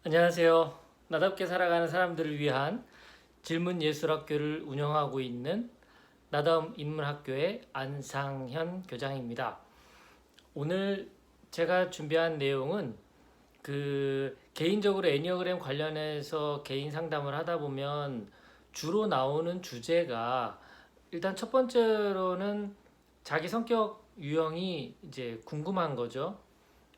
안녕하세요. 나답게 살아가는 사람들을 위한 질문예술학교를 운영하고 있는 나다움 인문학교의 안상현 교장입니다. 오늘 제가 준비한 내용은 개인적으로 애니어그램 관련해서 개인 상담을 하다 보면 주로 나오는 주제가 일단 첫 번째로는 자기 성격 유형이 이제 궁금한 거죠.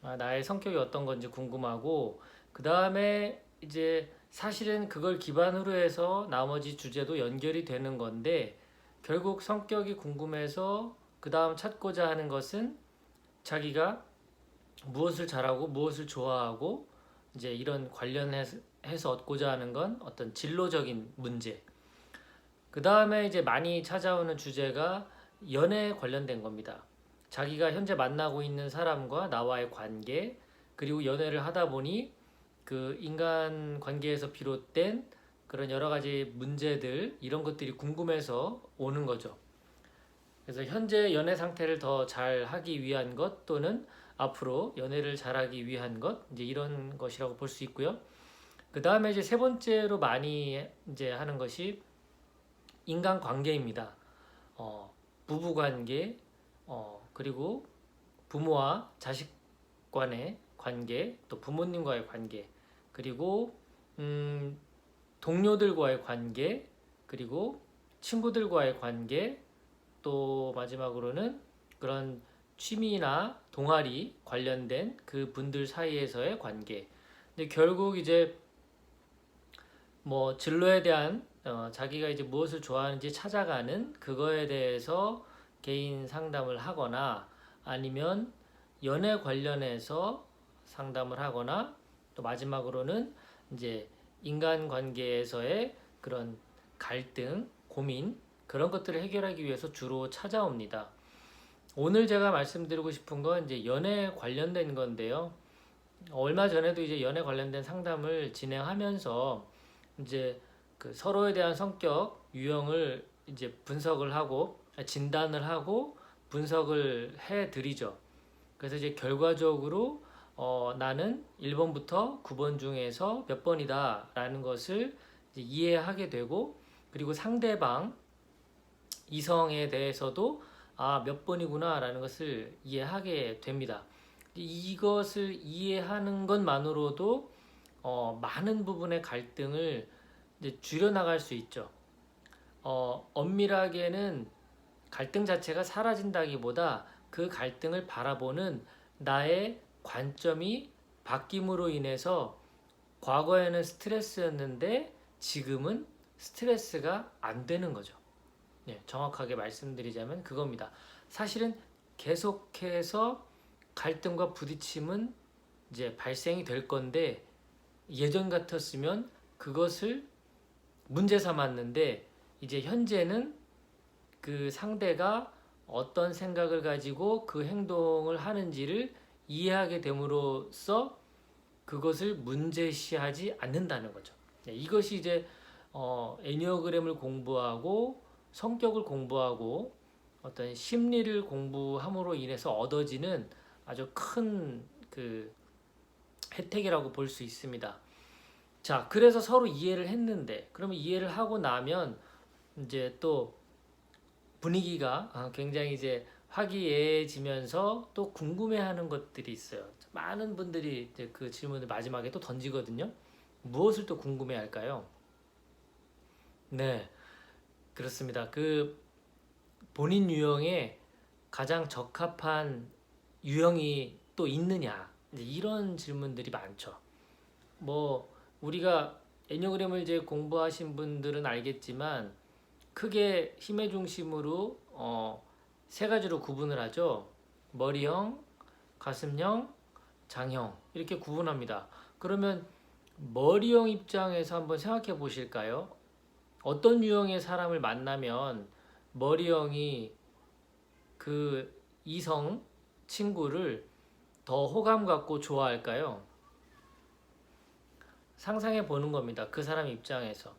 나의 성격이 어떤 건지 궁금하고, 그 다음에 이제 사실은 그걸 기반으로 해서 나머지 주제도 연결이 되는 건데, 결국 성격이 궁금해서 그 다음 찾고자 하는 것은 자기가 무엇을 잘하고 무엇을 좋아하고 이제 이런 관련해서 얻고자 하는 건 어떤 진로적인 문제. 그 다음에 이제 많이 찾아오는 주제가 연애에 관련된 겁니다. 자기가 현재 만나고 있는 사람과 나와의 관계, 그리고 연애를 하다 보니 그 인간 관계에서 비롯된 그런 여러 가지 문제들, 이런 것들이 궁금해서 오는 거죠. 그래서 현재 연애 상태를 더 잘 하기 위한 것, 또는 앞으로 연애를 잘하기 위한 것, 이제 이런 것이라고 볼 수 있고요. 그 다음에 이제 세 번째로 많이 이제 하는 것이 인간 관계입니다. 부부 관계, 그리고 부모와 자식 간의 관계, 또 부모님과의 관계, 그리고 동료들과의 관계, 그리고 친구들과의 관계, 또 마지막으로는 그런 취미나 동아리 관련된 그 분들 사이에서의 관계. 근데 결국 이제 뭐 진로에 대한 자기가 이제 무엇을 좋아하는지 찾아가는 그거에 대해서 개인 상담을 하거나, 아니면 연애 관련해서 상담을 하거나, 또 마지막으로는 이제 인간관계에서의 그런 갈등, 고민, 그런 것들을 해결하기 위해서 주로 찾아옵니다. 오늘 제가 말씀드리고 싶은 건 이제 연애 관련된 건데요. 얼마 전에도 이제 연애 관련된 상담을 진행하면서 이제 그 서로에 대한 성격 유형을 이제 분석을 하고 진단을 하고 분석을 해 드리죠. 그래서 이제 결과적으로 나는 1번부터 9번 중에서 몇 번이다 라는 것을 이제 이해하게 되고, 그리고 상대방 이성에 대해서도 몇 번이구나 라는 것을 이해하게 됩니다. 이것을 이해하는 것만으로도 많은 부분의 갈등을 이제 줄여나갈 수 있죠. 엄밀하게는 갈등 자체가 사라진다기보다 그 갈등을 바라보는 나의 관점이 바뀜으로 인해서 과거에는 스트레스였는데 지금은 스트레스가 안 되는 거죠. 네, 정확하게 말씀드리자면 그겁니다. 사실은 계속해서 갈등과 부딪힘은 이제 발생이 될 건데, 예전 같았으면 그것을 문제 삼았는데, 이제 현재는 그 상대가 어떤 생각을 가지고 그 행동을 하는지를 이해하게 됨으로써 그것을 문제시하지 않는다는 거죠. 네, 이것이 이제 애니어그램을 공부하고 성격을 공부하고 어떤 심리를 공부함으로 인해서 얻어지는 아주 큰 그 혜택이라고 볼 수 있습니다. 자, 그래서 서로 이해를 했는데, 그러면 이해를 하고 나면 이제 또 분위기가 굉장히 이제 화기애애해지면서 또 궁금해하는 것들이 있어요. 많은 분들이 이제 그 질문을 마지막에 또 던지거든요. 무엇을 또 궁금해할까요? 네, 그렇습니다. 그 본인 유형에 가장 적합한 유형이 또 있느냐, 이제 이런 질문들이 많죠. 뭐 우리가 애니어그램을 이제 공부하신 분들은 알겠지만, 크게 힘의 중심으로 세 가지로 구분을 하죠. 머리형, 가슴형, 장형, 이렇게 구분합니다. 그러면 머리형 입장에서 한번 생각해 보실까요? 어떤 유형의 사람을 만나면 머리형이 그 이성 친구를 더 호감 갖고 좋아할까요? 상상해 보는 겁니다. 그 사람 입장에서.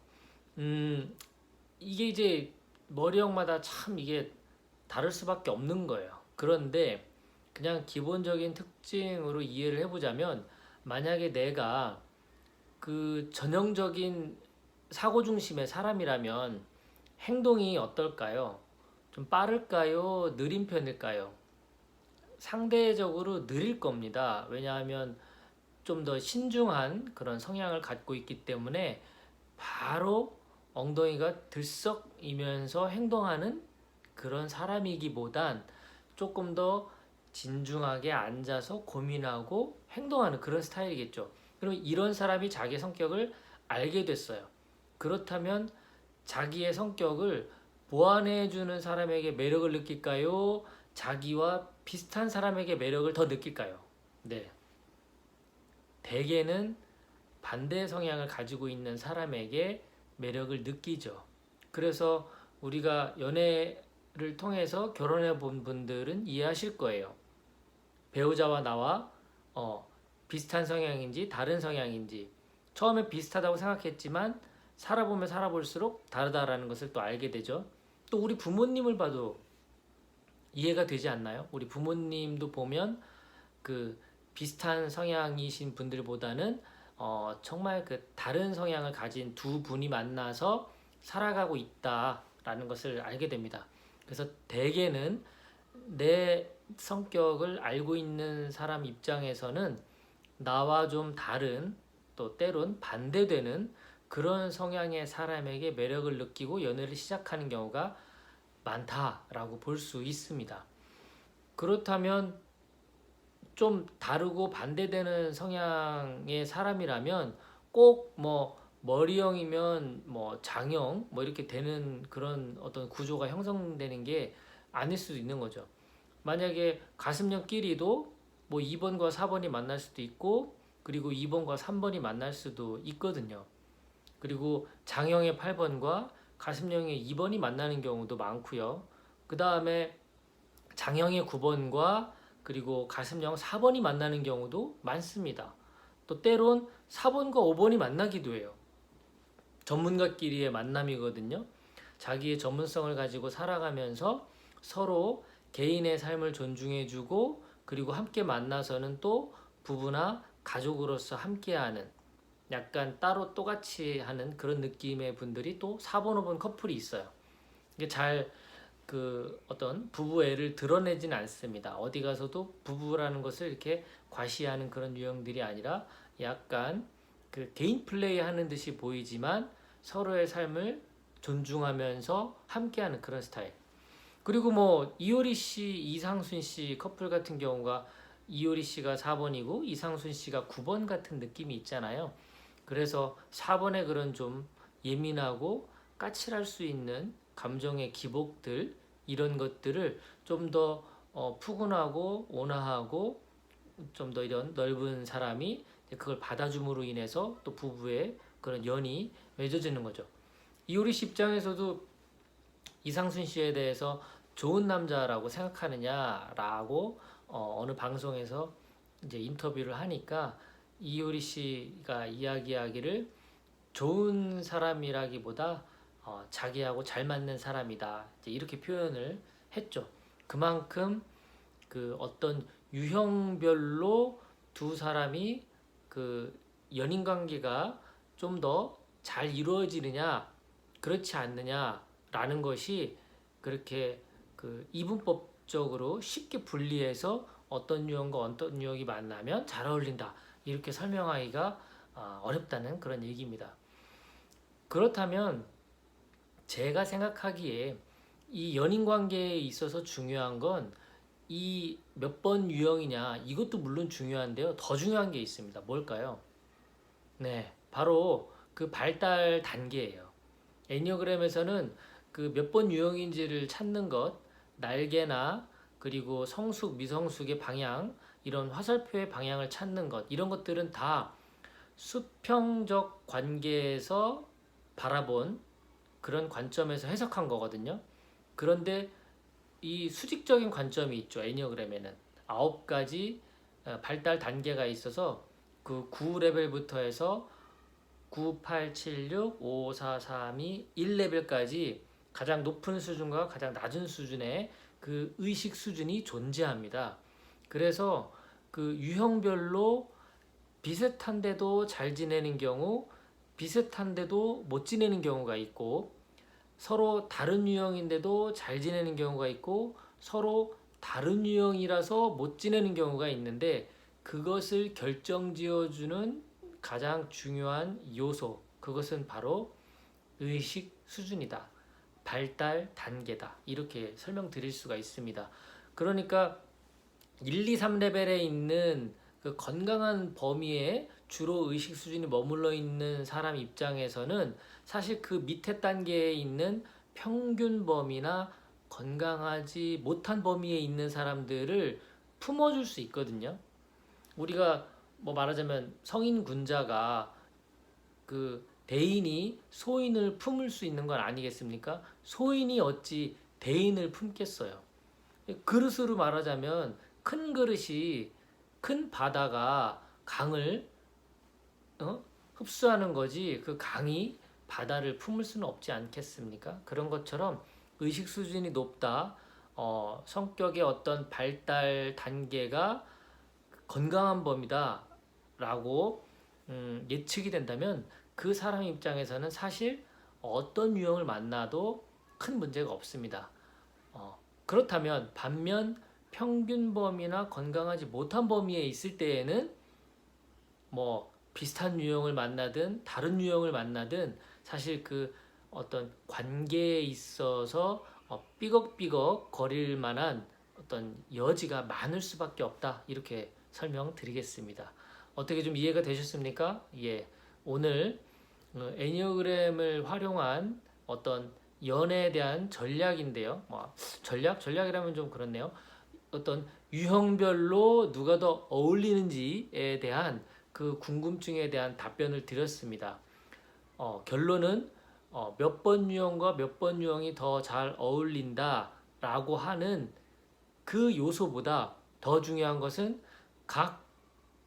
이게 이제 머리형마다 참 이게 다를 수밖에 없는 거예요. 그런데 그냥 기본적인 특징으로 이해를 해보자면, 만약에 내가 그 전형적인 사고 중심의 사람이라면 행동이 어떨까요? 좀 빠를까요? 느린 편일까요? 상대적으로 느릴 겁니다. 왜냐하면 좀 더 신중한 그런 성향을 갖고 있기 때문에 바로 엉덩이가 들썩이면서 행동하는 그런 사람이기보단 조금 더 진중하게 앉아서 고민하고 행동하는 그런 스타일이겠죠. 그럼 이런 사람이 자기 성격을 알게 됐어요. 그렇다면 자기의 성격을 보완해주는 사람에게 매력을 느낄까요? 자기와 비슷한 사람에게 매력을 더 느낄까요? 네. 대개는 반대 성향을 가지고 있는 사람에게 매력을 느끼죠. 그래서 우리가 연애를 통해서 결혼해 본 분들은 이해하실 거예요. 배우자와 나와 비슷한 성향인지 다른 성향인지 처음에 비슷하다고 생각했지만 살아보면 살아볼수록 다르다라는 것을 또 알게 되죠. 또 우리 부모님을 봐도 이해가 되지 않나요? 우리 부모님도 보면 그 비슷한 성향이신 분들보다는 정말 그 다른 성향을 가진 두 분이 만나서 살아가고 있다라는 것을 알게 됩니다. 그래서 대개는 내 성격을 알고 있는 사람 입장에서는 나와 좀 다른 또 때론 반대되는 그런 성향의 사람에게 매력을 느끼고 연애를 시작하는 경우가 많다라고 볼 수 있습니다. 그렇다면 좀 다르고 반대되는 성향의 사람이라면 꼭 뭐 머리형이면 뭐 장형 뭐 이렇게 되는 그런 어떤 구조가 형성되는 게 아닐 수도 있는 거죠. 만약에 가슴형끼리도 뭐 2번과 4번이 만날 수도 있고 그리고 2번과 3번이 만날 수도 있거든요. 그리고 장형의 8번과 가슴형의 2번이 만나는 경우도 많고요. 그 다음에 장형의 9번과 그리고 가슴형 4번이 만나는 경우도 많습니다. 또 때론 4번과 5번이 만나기도 해요. 전문가끼리의 만남이거든요. 자기의 전문성을 가지고 살아가면서 서로 개인의 삶을 존중해주고 그리고 함께 만나서는 또 부부나 가족으로서 함께하는 약간 따로 또같이 하는 그런 느낌의 분들이 또 4번, 5번 커플이 있어요. 이게 잘 그 어떤 부부애를 드러내지는 않습니다. 어디 가서도 부부라는 것을 이렇게 과시하는 그런 유형들이 아니라 약간 그 개인 플레이 하는 듯이 보이지만 서로의 삶을 존중하면서 함께하는 그런 스타일. 그리고 뭐 이효리 씨, 이상순 씨 커플 같은 경우가 이효리 씨가 4번이고 이상순 씨가 9번 같은 느낌이 있잖아요. 그래서 4번의 그런 좀 예민하고 까칠할 수 있는 감정의 기복들 이런 것들을 좀 더 푸근하고 온화하고 좀 더 이런 넓은 사람이 그걸 받아줌으로 인해서 또 부부의 그런 연이 맺어지는 거죠. 이효리 씨 입장에서도 이상순 씨에 대해서 좋은 남자라고 생각하느냐라고 어느 방송에서 이제 인터뷰를 하니까 이효리 씨가 이야기하기를 좋은 사람이라기보다 자기하고 잘 맞는 사람이다 이렇게 표현을 했죠. 그만큼 그 어떤 유형별로 두 사람이 그 연인 관계가 좀 더 잘 이루어지느냐 그렇지 않느냐라는 것이 그렇게 그 이분법적으로 쉽게 분리해서 어떤 유형과 어떤 유형이 만나면 잘 어울린다 이렇게 설명하기가 어렵다는 그런 얘기입니다. 그렇다면 제가 생각하기에 이 연인 관계에 있어서 중요한 건 이 몇 번 유형이냐 이것도 물론 중요한데요. 더 중요한 게 있습니다. 뭘까요? 네, 바로 그 발달 단계예요. 애니어그램에서는 그 몇 번 유형인지를 찾는 것, 날개나 그리고 성숙, 미성숙의 방향, 이런 화살표의 방향을 찾는 것, 이런 것들은 다 수평적 관계에서 바라본 그런 관점에서 해석한 거거든요. 그런데 이 수직적인 관점이 있죠. 애니어그램에는 9가지 발달 단계가 있어서 그 9레벨부터 해서 9, 8, 7, 6, 5, 4, 3, 2, 1레벨까지 가장 높은 수준과 가장 낮은 수준의 그 의식 수준이 존재합니다. 그래서 그 유형별로 비슷한데도 잘 지내는 경우, 비슷한데도 못 지내는 경우가 있고, 서로 다른 유형인데도 잘 지내는 경우가 있고, 서로 다른 유형이라서 못 지내는 경우가 있는데, 그것을 결정지어주는 가장 중요한 요소, 그것은 바로 의식 수준이다. 발달 단계다. 이렇게 설명드릴 수가 있습니다. 그러니까 1, 2, 3레벨에 있는 그 건강한 범위에 주로 의식 수준이 머물러 있는 사람 입장에서는 사실 그 밑에 단계에 있는 평균 범위나 건강하지 못한 범위에 있는 사람들을 품어줄 수 있거든요. 우리가 뭐 말하자면 성인 군자가 그 대인이 소인을 품을 수 있는 건 아니겠습니까? 소인이 어찌 대인을 품겠어요. 그릇으로 말하자면 큰 그릇이 큰 바다가 강을 흡수하는 거지 그 강이 바다를 품을 수는 없지 않겠습니까? 그런 것처럼 의식 수준이 높다, 성격의 어떤 발달 단계가 건강한 범위다라고 예측이 된다면 그 사람 입장에서는 사실 어떤 유형을 만나도 큰 문제가 없습니다. 그렇다면 반면 평균 범위나 건강하지 못한 범위에 있을 때에는 뭐 비슷한 유형을 만나든 다른 유형을 만나든 사실 그 어떤 관계에 있어서 삐걱삐걱 거릴 만한 어떤 여지가 많을 수밖에 없다. 이렇게 설명드리겠습니다. 어떻게 좀 이해가 되셨습니까? 예. 오늘 애니어그램을 활용한 어떤 연애에 대한 전략인데요. 전략이라면 좀 그렇네요. 어떤 유형별로 누가 더 어울리는지에 대한 그 궁금증에 대한 답변을 드렸습니다. 결론은 몇 번 유형과 몇 번 유형이 더 잘 어울린다라고 하는 그 요소보다 더 중요한 것은 각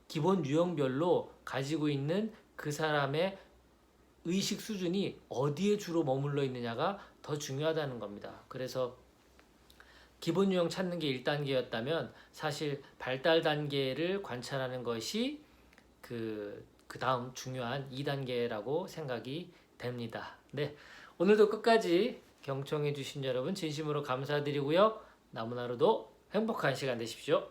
기본 유형별로 가지고 있는 그 사람의 의식 수준이 어디에 주로 머물러 있느냐가 더 중요하다는 겁니다. 그래서 기본 유형 찾는 게 1단계였다면 사실 발달 단계를 관찰하는 것이 그 다음 중요한 2단계라고 생각이 됩니다. 네, 오늘도 끝까지 경청해 주신 여러분 진심으로 감사드리고요. 남은 하루도 행복한 시간 되십시오.